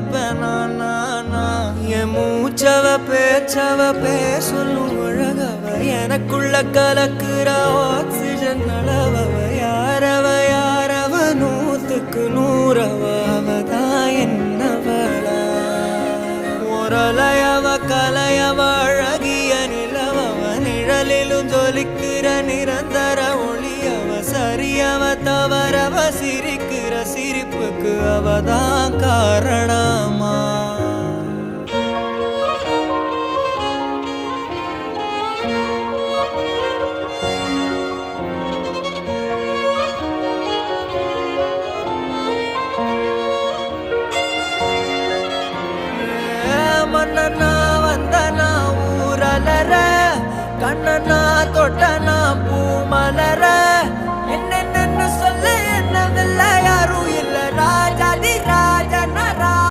மதிப்பேன் என் மூச்சவ பேச்சவ சொல்லும் அழகவ எனக்குள்ள கலக்குற ஆக்சிஜன் அளவவ யாரவ 100க்கு 100 அவதான் என்னவளா ஒரலையவ கலையவ அழகிய நிலவவ நிழலிலும் ஜொலிக்கிற நிரந்தர ஒளியவ சரியவ தவறவ சிரிக்கிற சிரிப்புக்கு அவதான் காரணமா மன்னனா வந்தனா ஊரலர கண்ணனா தொட்டனா பூமலர